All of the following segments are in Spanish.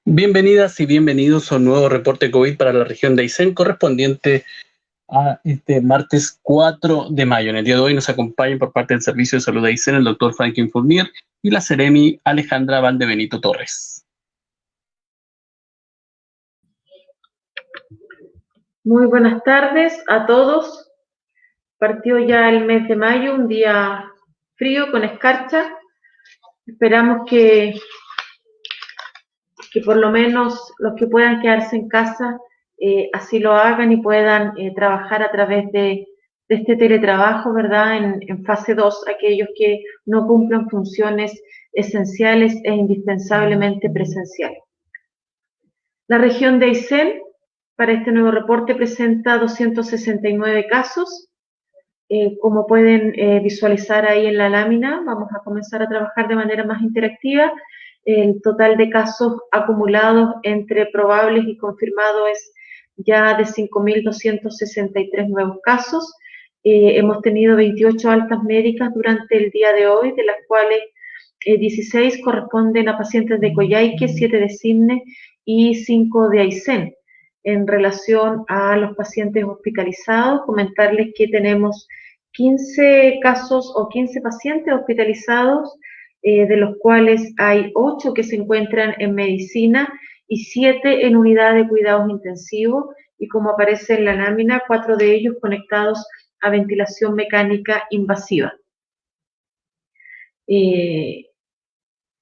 Bienvenidas y bienvenidos a un nuevo reporte COVID para la región de Aysén, correspondiente a este martes 4 de mayo. En el día de hoy nos acompañan por parte del Servicio de Salud de Aysén el doctor Franklin Fournier y la seremi Alejandra Valdebenito Torres. Muy buenas tardes a todos. Partió ya el mes de mayo, un día frío con escarcha. Esperamos que por lo menos los que puedan quedarse en casa así lo hagan y puedan trabajar a través de este teletrabajo, ¿verdad? En fase 2, aquellos que no cumplan funciones esenciales e indispensablemente presenciales. La región de Aysén, para este nuevo reporte, presenta 269 casos. Como pueden visualizar ahí en la lámina, vamos a comenzar a trabajar de manera más interactiva. El total de casos acumulados entre probables y confirmados es ya de 5.263 nuevos casos. Hemos tenido 28 altas médicas durante el día de hoy, de las cuales 16 corresponden a pacientes de Coyhaique, 7 de Cisne y 5 de Aysén. En relación a los pacientes hospitalizados, comentarles que tenemos 15 casos o 15 pacientes hospitalizados, de los cuales hay 8 que se encuentran en medicina y 7 en unidad de cuidados intensivos, y como aparece en la lámina, 4 de ellos conectados a ventilación mecánica invasiva. En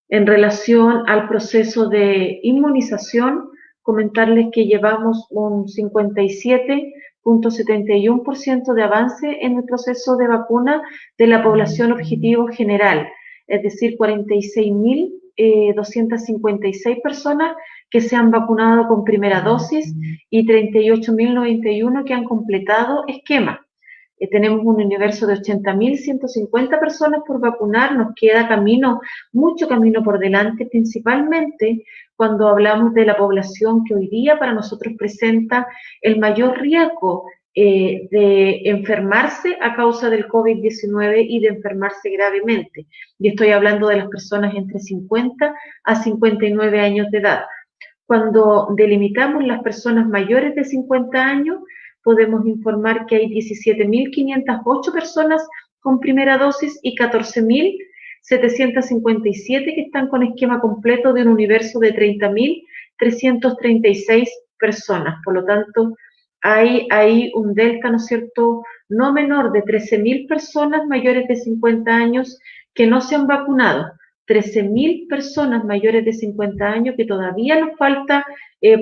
relación al proceso de inmunización, comentarles que llevamos un 57.71% de avance en el proceso de vacuna de la población objetivo general, es decir, 46.256 personas que se han vacunado con primera dosis y 38.091 que han completado esquema. Tenemos un universo de 80.150 personas por vacunar, nos queda mucho camino por delante, principalmente cuando hablamos de la población que hoy día para nosotros presenta el mayor riesgo de enfermarse a causa del COVID-19 y de enfermarse gravemente. Y estoy hablando de las personas entre 50 a 59 años de edad. Cuando delimitamos las personas mayores de 50 años, podemos informar que hay 17.508 personas con primera dosis y 14.757 que están con esquema completo de un universo de 30.336 personas. Por lo tanto, hay ahí un delta, ¿no es cierto?, no menor de 13.000 personas mayores de 50 años que no se han vacunado. 13.000 personas mayores de 50 años que todavía nos falta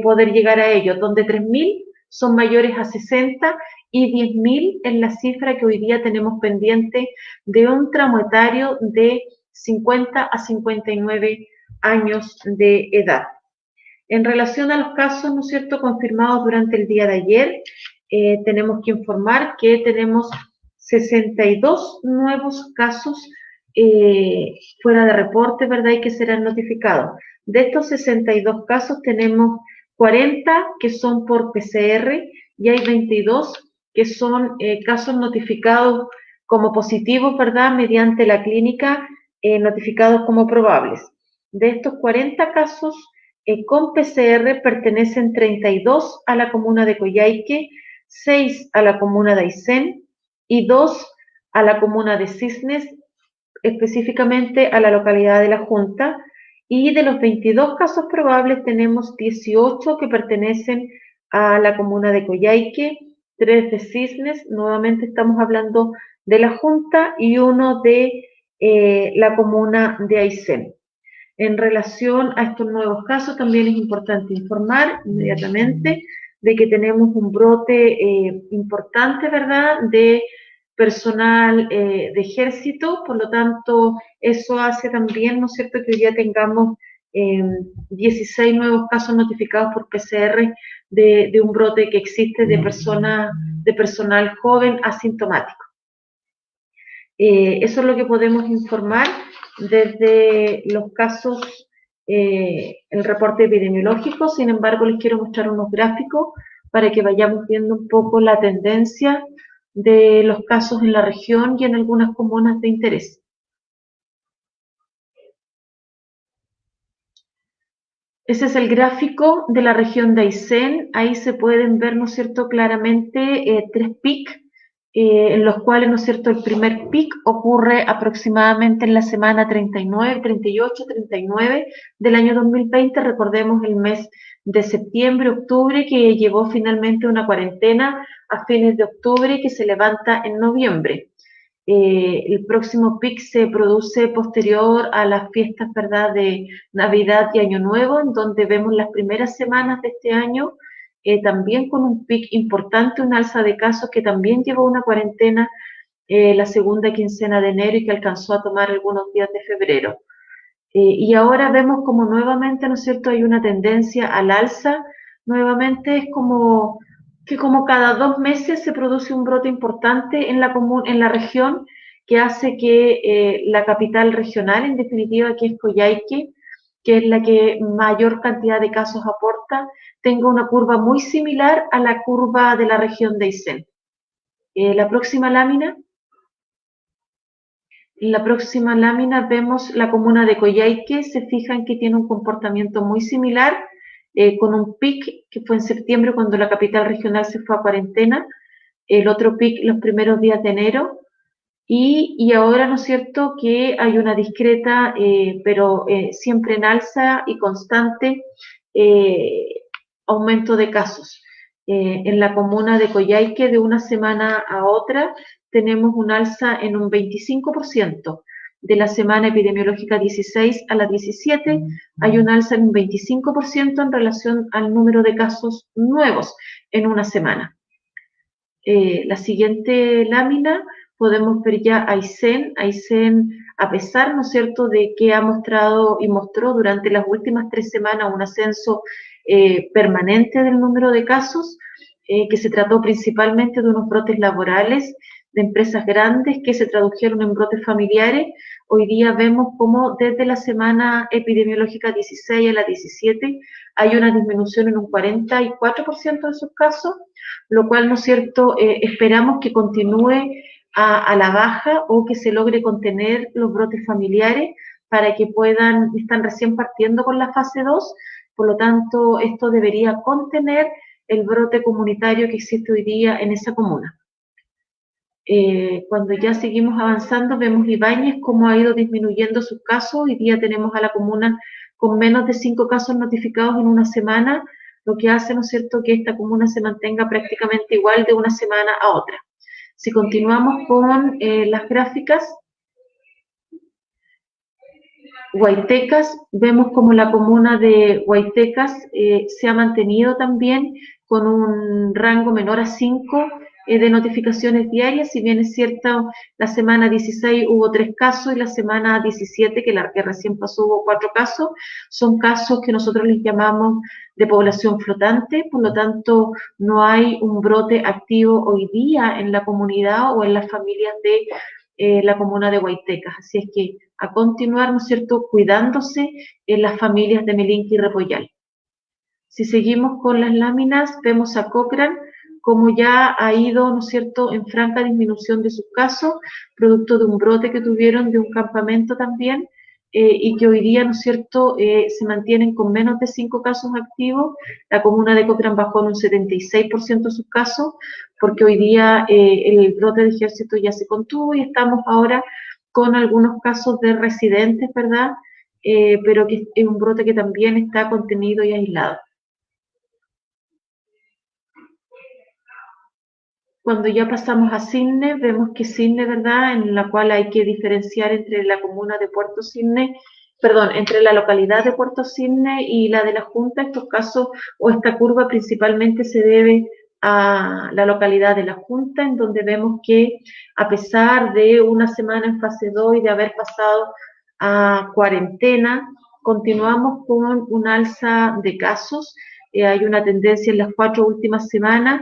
poder llegar a ellos, donde 3.000 son mayores a 60 y 10.000 es la cifra que hoy día tenemos pendiente de un tramo etario de 50 a 59 años de edad. En relación a los casos, ¿no es cierto?, confirmados durante el día de ayer, tenemos que informar que tenemos 62 nuevos casos fuera de reporte, ¿verdad?, y que serán notificados. De estos 62 casos tenemos 40 que son por PCR y hay 22 que son casos notificados como positivos, ¿verdad?, mediante la clínica, notificados como probables. De estos 40 casos con PCR pertenecen 32 a la comuna de Coyhaique, 6 a la comuna de Aysén y 2 a la comuna de Cisnes, específicamente a la localidad de La Junta, y de los 22 casos probables tenemos 18 que pertenecen a la comuna de Coyhaique, 3 de Cisnes, nuevamente estamos hablando de La Junta, y 1 de la comuna de Aysén. En relación a estos nuevos casos, también es importante informar inmediatamente de que tenemos un brote importante, ¿verdad?, de personal de ejército. Por lo tanto, eso hace también, ¿no es cierto?, que hoy día tengamos 16 nuevos casos notificados por PCR de un brote que existe de personal joven asintomático. Eso es lo que podemos informar desde los casos, el reporte epidemiológico. Sin embargo, les quiero mostrar unos gráficos para que vayamos viendo un poco la tendencia de los casos en la región y en algunas comunas de interés. Ese es el gráfico de la región de Aysén. Ahí se pueden ver, ¿no es cierto?, claramente 3 pic, en los cuales, ¿no es cierto?, el primer pic ocurre aproximadamente en la semana 39, 38, 39 del año 2020. Recordemos el mes de septiembre, octubre, que llevó finalmente una cuarentena a fines de octubre que se levanta en noviembre. El próximo pic se produce posterior a las fiestas, ¿verdad?, de Navidad y Año Nuevo, en donde vemos las primeras semanas de este año, también con un pic importante, un alza de casos que también llevó una cuarentena la segunda quincena de enero y que alcanzó a tomar algunos días de febrero. Y ahora vemos como nuevamente, ¿no es cierto?, hay una tendencia al alza. Nuevamente es como que como cada 2 meses se produce un brote importante en la región, que hace que la capital regional, en definitiva, que es Coyhaique, que es la que mayor cantidad de casos aporta, tenga una curva muy similar a la curva de la región de Aysén. La próxima lámina. En la próxima lámina vemos la comuna de Coyhaique. Se fijan que tiene un comportamiento muy similar, con un pic que fue en septiembre cuando la capital regional se fue a cuarentena, el otro pic los primeros días de enero, y ahora, ¿no es cierto?, que hay una discreta, pero siempre en alza y constante, aumento de casos. En la comuna de Coyhaique, de una semana a otra, tenemos un alza en un 25%. De la semana epidemiológica 16 a la 17, hay un alza en un 25% en relación al número de casos nuevos en una semana. La siguiente lámina podemos ver ya Aysén. Aysén, a pesar, ¿no es cierto?, de que ha mostrado y mostró durante las últimas 3 semanas un ascenso permanente del número de casos, que se trató principalmente de unos brotes laborales de empresas grandes que se tradujeron en brotes familiares. Hoy día vemos como desde la semana epidemiológica 16 a la 17 hay una disminución en un 44% de sus casos, lo cual, ¿no es cierto?, esperamos que continúe a la baja o que se logre contener los brotes familiares para que están recién partiendo con la fase 2, por lo tanto, esto debería contener el brote comunitario que existe hoy día en esa comuna. Cuando ya seguimos avanzando, vemos Ibáñez cómo ha ido disminuyendo sus casos. Hoy día tenemos a la comuna con menos de 5 casos notificados en una semana, lo que hace, ¿no es cierto?, que esta comuna se mantenga prácticamente igual de una semana a otra. Si continuamos con las gráficas, Huaytecas, vemos como la comuna de Huaytecas se ha mantenido también con un rango menor a 5 de notificaciones diarias. Si bien es cierto, la semana 16 hubo 3 casos y la semana 17, que la que recién pasó, hubo 4 casos. Son casos que nosotros les llamamos de población flotante, por lo tanto no hay un brote activo hoy día en la comunidad o en las familias de la comuna de Huaytecas. Así es que a continuar, ¿no es cierto?, cuidándose en las familias de Melinque y Repollal. Si seguimos con las láminas, vemos a Cochrane como ya ha ido, ¿no es cierto?, en franca disminución de sus casos, producto de un brote que tuvieron de un campamento también, y que hoy día, ¿no es cierto?, se mantienen con menos de 5 casos activos. La comuna de Cochrane bajó en un 76% sus casos, porque hoy día el brote de ejército ya se contuvo y estamos ahora con algunos casos de residentes, ¿verdad?, pero que es un brote que también está contenido y aislado. Cuando ya pasamos a Cisne, vemos que Cisne, ¿verdad?, en la cual hay que diferenciar entre la comuna de Puerto Cisne, perdón, entre la localidad de Puerto Cisne y la de la Junta. Estos casos o esta curva principalmente se debe a la localidad de la Junta, en donde vemos que a pesar de una semana en fase 2 y de haber pasado a cuarentena, continuamos con un alza de casos. Hay una tendencia en las 4 últimas semanas.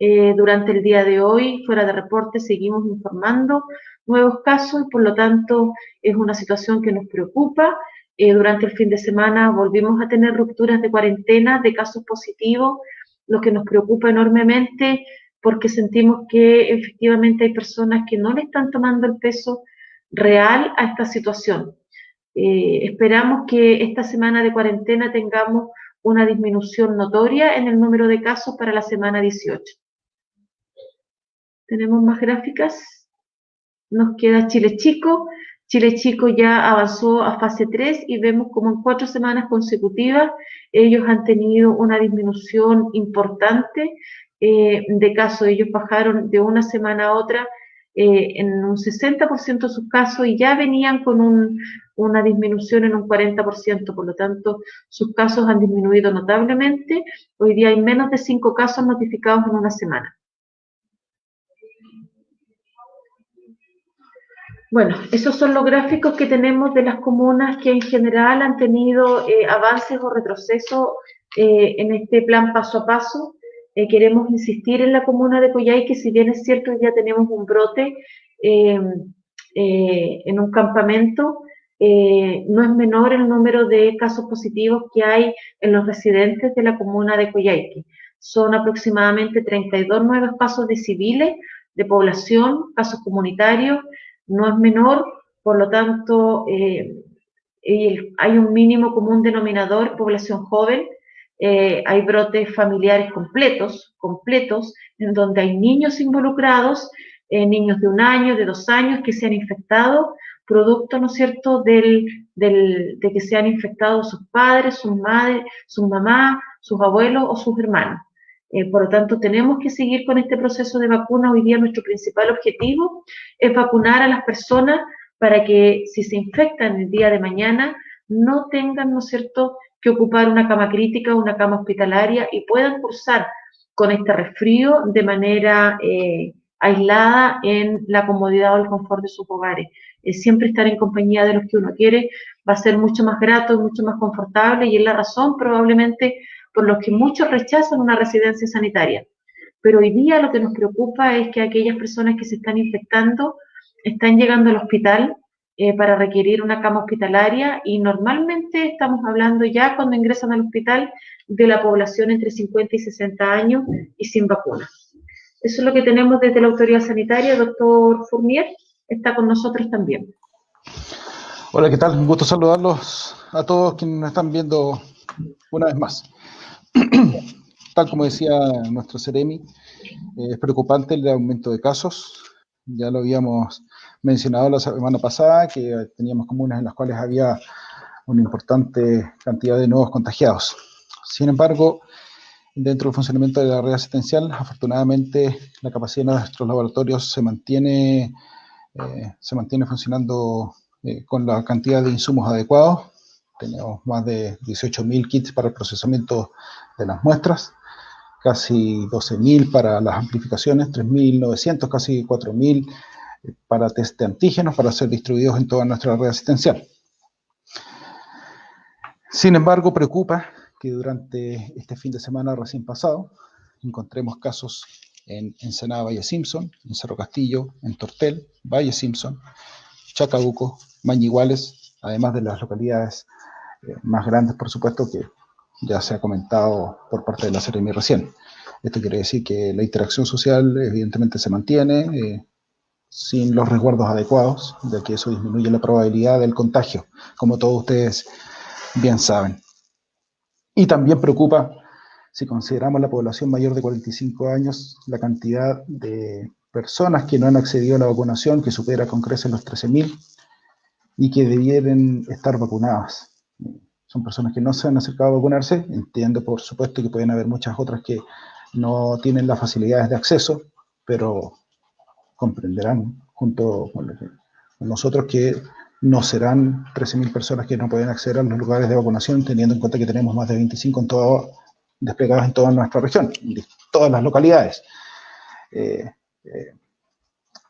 Durante el día de hoy, fuera de reporte, seguimos informando nuevos casos y por lo tanto es una situación que nos preocupa. Durante el fin de semana volvimos a tener rupturas de cuarentena de casos positivos, lo que nos preocupa enormemente porque sentimos que efectivamente hay personas que no le están tomando el peso real a esta situación. Esperamos que esta semana de cuarentena tengamos una disminución notoria en el número de casos para la semana 18. ¿Tenemos más gráficas? Nos queda Chile Chico. Chile Chico ya avanzó a fase 3 y vemos como en 4 semanas consecutivas ellos han tenido una disminución importante de casos. Ellos bajaron de una semana a otra en un 60% de sus casos y ya venían con una disminución en un 40%. Por lo tanto, sus casos han disminuido notablemente. Hoy día hay menos de 5 casos notificados en una semana. Bueno, esos son los gráficos que tenemos de las comunas que en general han tenido avances o retrocesos en este plan paso a paso. Queremos insistir en la comuna de Coyhaique, si bien es cierto ya tenemos un brote en un campamento, no es menor el número de casos positivos que hay en los residentes de la comuna de Coyhaique. Son aproximadamente 32 nuevos casos de civiles, de población, casos comunitarios, no es menor, por lo tanto hay un mínimo común denominador, población joven, hay brotes familiares completos, en donde hay niños involucrados, niños de 1 año, de 2 años que se han infectado, producto, ¿no es cierto?, de que se han infectado sus padres, sus madres, sus mamás, sus abuelos o sus hermanos. Por lo tanto, tenemos que seguir con este proceso de vacuna. Hoy día nuestro principal objetivo es vacunar a las personas para que si se infectan el día de mañana no tengan, ¿no es cierto?, que ocupar una cama crítica o una cama hospitalaria y puedan cursar con este resfrío de manera aislada en la comodidad o el confort de sus hogares. Siempre estar en compañía de los que uno quiere va a ser mucho más grato y mucho más confortable, y es la razón probablemente por lo que muchos rechazan una residencia sanitaria. Pero hoy día lo que nos preocupa es que aquellas personas que se están infectando están llegando al hospital para requerir una cama hospitalaria, y normalmente estamos hablando ya cuando ingresan al hospital de la población entre 50 y 60 años y sin vacuna. Eso es lo que tenemos desde la autoridad sanitaria. Doctor Fournier está con nosotros también. Hola, ¿qué tal? Un gusto saludarlos a todos quienes nos están viendo una vez más. Tal como decía nuestro Seremi, es preocupante el aumento de casos. Ya lo habíamos mencionado la semana pasada, que teníamos comunas en las cuales había una importante cantidad de nuevos contagiados. Sin embargo, dentro del funcionamiento de la red asistencial, afortunadamente la capacidad de nuestros laboratorios se mantiene funcionando con la cantidad de insumos adecuados. Tenemos más de 18.000 kits para el procesamiento de las muestras, casi 12.000 para las amplificaciones, 3.900, casi 4.000 para test de antígenos para ser distribuidos en toda nuestra red asistencial. Sin embargo, preocupa que durante este fin de semana recién pasado encontremos casos en Ensenada Valle Simpson, en Cerro Castillo, en Tortel, Valle Simpson, Chacabuco, Mañiguales, además de las localidades más grandes, por supuesto, que ya se ha comentado por parte de la Seremi recién. Esto quiere decir que la interacción social evidentemente se mantiene sin los resguardos adecuados, ya que eso disminuye la probabilidad del contagio, como todos ustedes bien saben. Y también preocupa, si consideramos la población mayor de 45 años, la cantidad de personas que no han accedido a la vacunación, que supera con creces los 13.000 y que debieran estar vacunadas. Son personas que no se han acercado a vacunarse. Entiendo, por supuesto, que pueden haber muchas otras que no tienen las facilidades de acceso, pero comprenderán junto con nosotros que no serán 13.000 personas que no pueden acceder a los lugares de vacunación, teniendo en cuenta que tenemos más de 25 desplegados en toda nuestra región, en todas las localidades.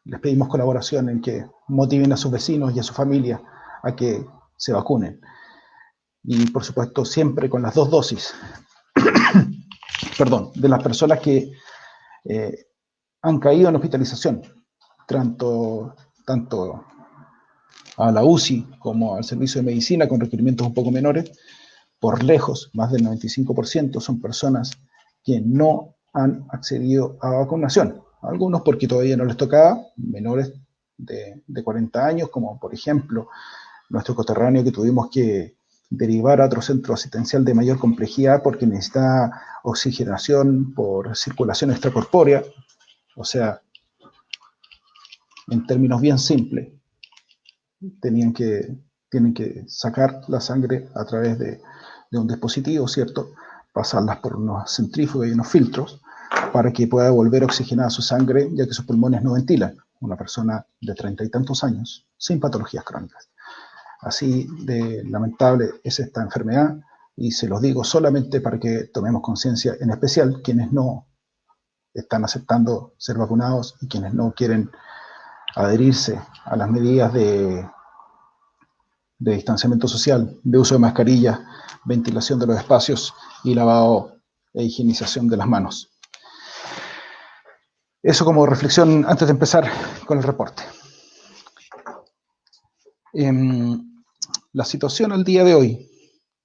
Les pedimos colaboración en que motiven a sus vecinos y a su familia a que se vacunen. Y por supuesto siempre con las 2 dosis. Perdón, de las personas que han caído en hospitalización, tanto a la UCI como al servicio de medicina con requerimientos un poco menores, por lejos, más del 95% son personas que no han accedido a vacunación. Algunos porque todavía no les tocaba, menores de 40 años, como por ejemplo nuestro coterráneo que tuvimos que derivar a otro centro asistencial de mayor complejidad porque necesita oxigenación por circulación extracorpórea, o sea, en términos bien simples, tienen que sacar la sangre a través de un dispositivo, ¿cierto? Pasarlas por unos centrífugas y unos filtros para que pueda volver oxigenada su sangre, ya que sus pulmones no ventilan. Una persona de 30 y tantos años, sin patologías crónicas. Así de lamentable es esta enfermedad, y se los digo solamente para que tomemos conciencia, en especial quienes no están aceptando ser vacunados y quienes no quieren adherirse a las medidas de distanciamiento social, de uso de mascarillas, ventilación de los espacios y lavado e higienización de las manos. Eso como reflexión antes de empezar con el reporte. La situación al día de hoy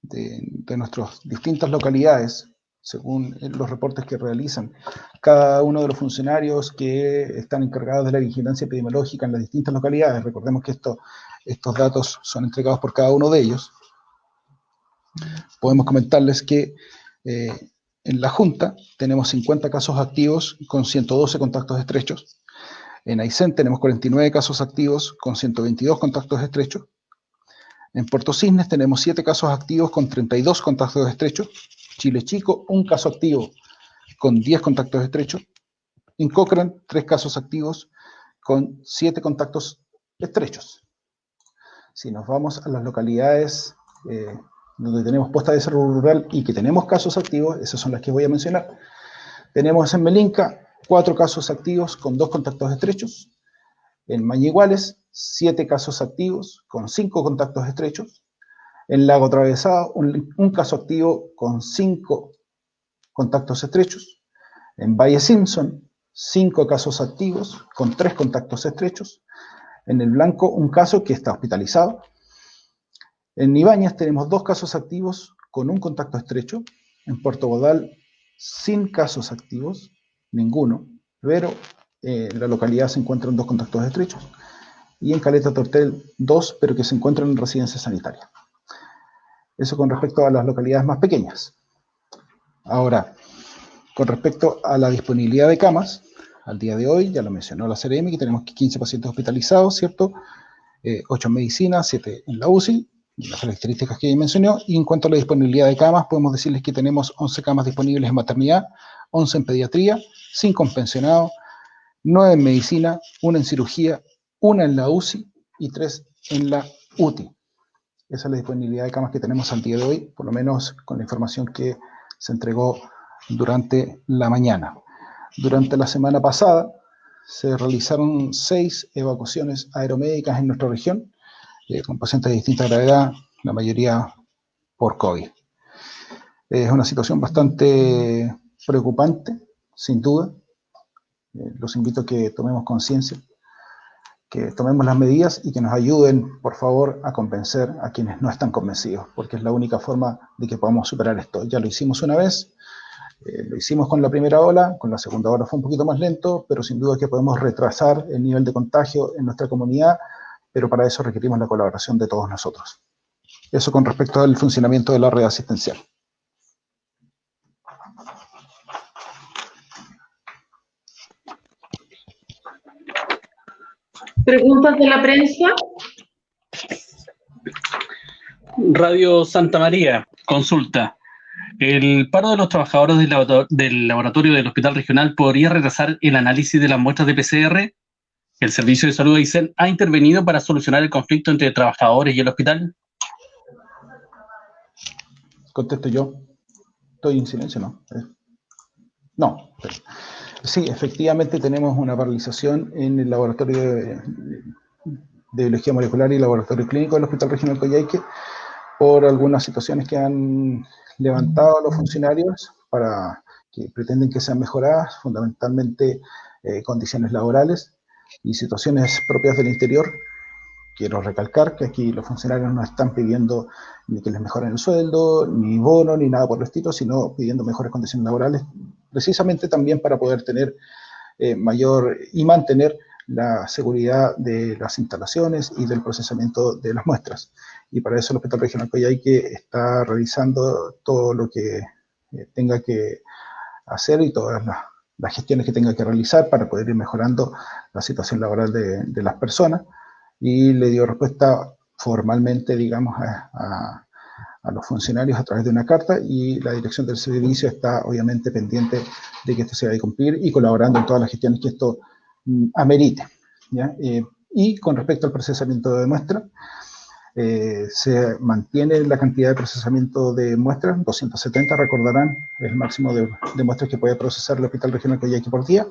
de nuestras distintas localidades, según los reportes que realizan cada uno de los funcionarios que están encargados de la vigilancia epidemiológica en las distintas localidades. Recordemos que estos datos son entregados por cada uno de ellos. Podemos comentarles que en la Junta tenemos 50 casos activos con 112 contactos estrechos. En Aysén tenemos 49 casos activos con 122 contactos estrechos. En Puerto Cisnes tenemos 7 casos activos con 32 contactos estrechos. Chile Chico, 1 caso activo con 10 contactos estrechos. En Cochrane, 3 casos activos con 7 contactos estrechos. Si nos vamos a las localidades donde tenemos puesta de desarrollo rural y que tenemos casos activos, esas son las que voy a mencionar. Tenemos en Melinca 4 casos activos con 2 contactos estrechos. En Mañiguales, 7 casos activos con 5 contactos estrechos. En Lago Atravesado, un caso activo con 5 contactos estrechos. En Valle Simpson, 5 casos activos con 3 contactos estrechos. En El Blanco, un caso que está hospitalizado. En Ibáñez tenemos 2 casos activos con 1 contacto estrecho. En Puerto Bodal, sin casos activos, ninguno, pero la localidad se encuentran 2 contactos estrechos. Y en Caleta Tortel, 2, pero que se encuentran en residencia sanitaria. Eso con respecto a las localidades más pequeñas. Ahora, con respecto a la disponibilidad de camas, al día de hoy, ya lo mencionó la CRM, que tenemos 15 pacientes hospitalizados, ¿cierto? 8 en medicina, 7 en la UCI, las características que mencioné. Y en cuanto a la disponibilidad de camas, podemos decirles que tenemos 11 camas disponibles en maternidad, 11 en pediatría, 5 en pensionado, 9 en medicina, 1 en cirugía, 1 en la UCI y 3 en la UTI. Esa es la disponibilidad de camas que tenemos al día de hoy, por lo menos con la información que se entregó durante la mañana. Durante la semana pasada se realizaron 6 evacuaciones aeromédicas en nuestra región, con pacientes de distinta gravedad, la mayoría por COVID. Es una situación bastante preocupante, sin duda. Los invito a que tomemos conciencia, que tomemos las medidas y que nos ayuden, por favor, a convencer a quienes no están convencidos, porque es la única forma de que podamos superar esto. Ya lo hicimos una vez, lo hicimos con la primera ola, con la segunda ola fue un poquito más lento, pero sin duda que podemos retrasar el nivel de contagio en nuestra comunidad, pero para eso requerimos la colaboración de todos nosotros. Eso con respecto al funcionamiento de la red asistencial. ¿Preguntas de la prensa? Radio Santa María, consulta. ¿El paro de los trabajadores del laboratorio del Hospital Regional podría retrasar el análisis de las muestras de PCR? ¿El Servicio de Salud de Aysén ha intervenido para solucionar el conflicto entre trabajadores y el hospital? Contesto yo. Estoy en silencio, ¿no? No. Sí, efectivamente tenemos una paralización en el laboratorio de biología molecular y laboratorio clínico del Hospital Regional Coyhaique por algunas situaciones que han levantado los funcionarios para que pretenden que sean mejoradas, fundamentalmente condiciones laborales y situaciones propias del interior. Quiero recalcar que aquí los funcionarios no están pidiendo ni que les mejoren el sueldo, ni bono, ni nada por el estilo, sino pidiendo mejores condiciones laborales, precisamente también para poder tener mayor y mantener la seguridad de las instalaciones y del procesamiento de las muestras. Y para eso el Hospital Regional Coyhaique está realizando todo lo que tenga que hacer y todas las gestiones que tenga que realizar para poder ir mejorando la situación laboral de las personas, y le dio respuesta formalmente, digamos, a los funcionarios a través de una carta, y la dirección del servicio está obviamente pendiente de que esto se vaya a cumplir y colaborando en todas las gestiones que esto amerite, ¿ya? Y con respecto al procesamiento de muestras, se mantiene la cantidad de procesamiento de muestras, 270, recordarán, es el máximo de muestras que puede procesar el Hospital Regional Coyhaique por día,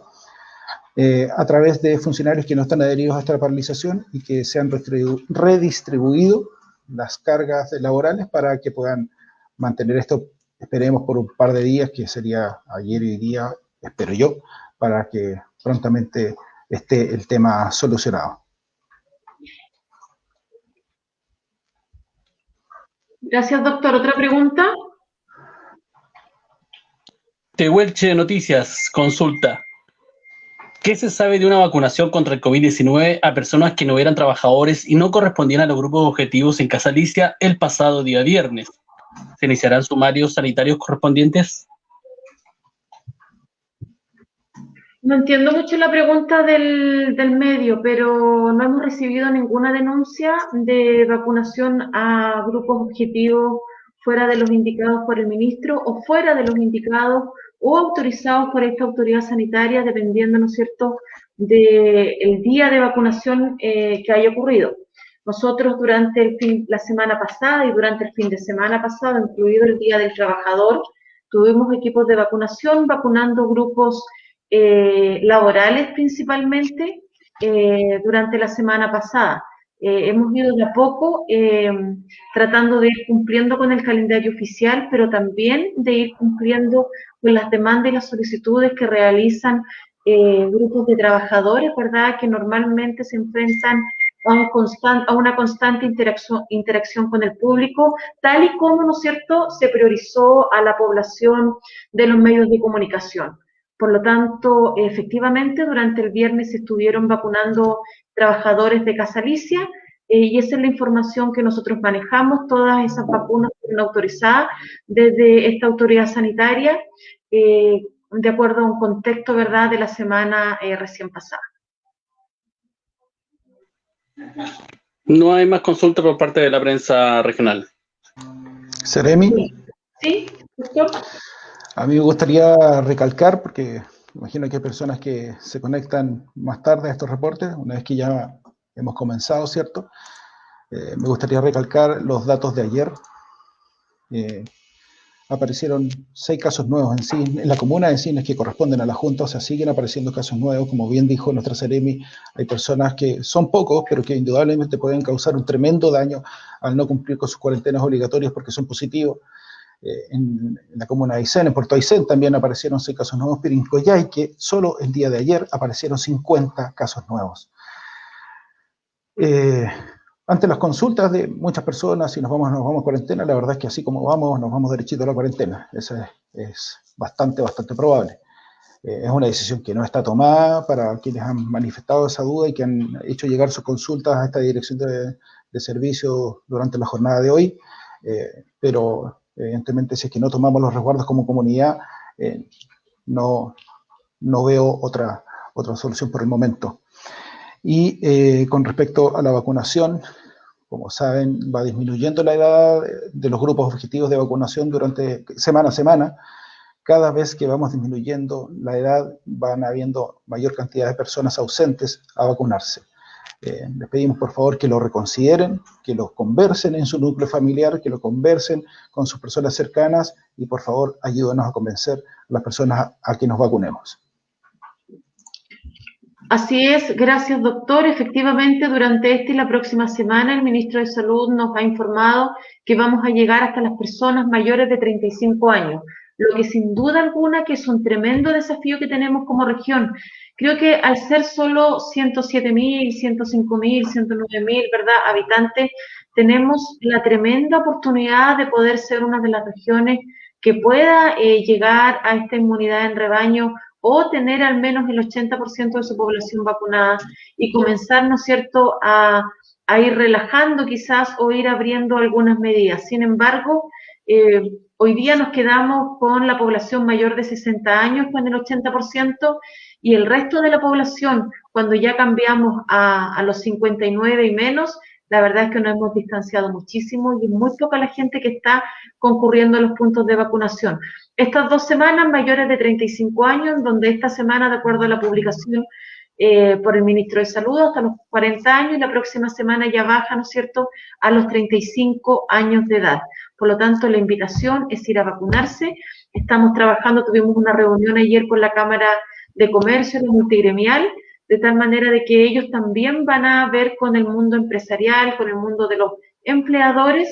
a través de funcionarios que no están adheridos a esta paralización y que se han redistribuido las cargas laborales para que puedan mantener esto, esperemos, por un par de días, que sería ayer y hoy día, espero yo, para que prontamente esté el tema solucionado. Gracias, doctor. ¿Otra pregunta? Tehuelche Noticias, consulta. ¿Qué se sabe de una vacunación contra el COVID-19 a personas que no eran trabajadores y no correspondían a los grupos objetivos en Casa Alicia el pasado día viernes? ¿Se iniciarán sumarios sanitarios correspondientes? No entiendo mucho la pregunta del medio, pero no hemos recibido ninguna denuncia de vacunación a grupos objetivos fuera de los indicados por el ministro o fuera de los indicados o autorizados por esta autoridad sanitaria, dependiendo, ¿no es cierto?, del día de vacunación que haya ocurrido. Nosotros durante la semana pasada y durante el fin de semana pasado, incluido el Día del Trabajador, tuvimos equipos de vacunación vacunando grupos laborales principalmente durante la semana pasada. Hemos ido de a poco tratando de ir cumpliendo con el calendario oficial, pero también de ir cumpliendo con las demandas y las solicitudes que realizan grupos de trabajadores, ¿verdad?, que normalmente se enfrentan a una constante interacción con el público, tal y como, ¿no es cierto?, se priorizó a la población de los medios de comunicación. Por lo tanto, efectivamente, durante el viernes se estuvieron vacunando trabajadores de Casa Alicia y esa es la información que nosotros manejamos. Todas esas vacunas fueron autorizadas desde esta autoridad sanitaria de acuerdo a un contexto, ¿verdad?, de la semana recién pasada. No hay más consultas por parte de la prensa regional. Seremi. Sí, doctor. A mí me gustaría recalcar, porque imagino que hay personas que se conectan más tarde a estos reportes, una vez que ya hemos comenzado, ¿cierto? Me gustaría recalcar los datos de ayer. Aparecieron 6 casos nuevos en la comuna de Cisnes que corresponden a la Junta, o sea, siguen apareciendo casos nuevos. Como bien dijo nuestra Seremi, hay personas que son pocos, pero que indudablemente pueden causar un tremendo daño al no cumplir con sus cuarentenas obligatorias porque son positivos. En la comuna de Aysén, en Puerto Aysén también aparecieron 6 casos nuevos, pero en Coyhaique solo el día de ayer aparecieron 50 casos nuevos. Ante las consultas de muchas personas, si nos vamos a cuarentena, la verdad es que así como vamos, nos vamos derechito a la cuarentena. Eso es bastante probable. Es una decisión que no está tomada para quienes han manifestado esa duda y que han hecho llegar sus consultas a esta dirección de servicio durante la jornada de hoy, pero evidentemente si es que no tomamos los resguardos como comunidad, no veo otra solución por el momento. Y con respecto a la vacunación, como saben, va disminuyendo la edad de los grupos objetivos de vacunación durante semana a semana. Cada vez que vamos disminuyendo la edad, van habiendo mayor cantidad de personas ausentes a vacunarse. Les pedimos por favor que lo reconsideren, que lo conversen en su núcleo familiar, que lo conversen con sus personas cercanas y por favor ayúdenos a convencer a las personas a que nos vacunemos. Así es, gracias doctor. Efectivamente, durante esta y la próxima semana el ministro de Salud nos ha informado que vamos a llegar hasta las personas mayores de 35 años, lo que sin duda alguna que es un tremendo desafío que tenemos como región. Creo que al ser solo 107.000, 105.000, 109.000, ¿verdad?, habitantes, tenemos la tremenda oportunidad de poder ser una de las regiones que pueda llegar a esta inmunidad en rebaño o tener al menos el 80% de su población vacunada y comenzar, ¿no es cierto?, a ir relajando quizás o ir abriendo algunas medidas. Sin embargo, hoy día nos quedamos con la población mayor de 60 años con el 80% y el resto de la población, cuando ya cambiamos a los 59 y menos, la verdad es que nos hemos distanciado muchísimo y es muy poca la gente que está concurriendo a los puntos de vacunación. Estas 2 semanas mayores de 35 años, donde esta semana, de acuerdo a la publicación por el Ministro de Salud, hasta los 40 años, y la próxima semana ya baja, ¿no es cierto?, a los 35 años de edad. Por lo tanto, la invitación es ir a vacunarse. Estamos trabajando, tuvimos una reunión ayer con la Cámara de Comercio, la multigremial, de tal manera de que ellos también van a ver con el mundo empresarial, con el mundo de los empleadores,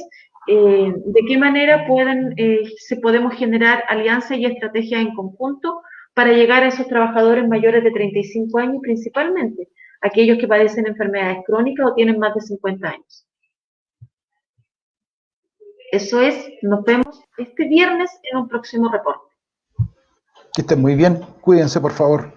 de qué manera podemos generar alianzas y estrategias en conjunto para llegar a esos trabajadores mayores de 35 años, principalmente aquellos que padecen enfermedades crónicas o tienen más de 50 años. Eso es, nos vemos este viernes en un próximo reporte. Que estén muy bien, cuídense por favor.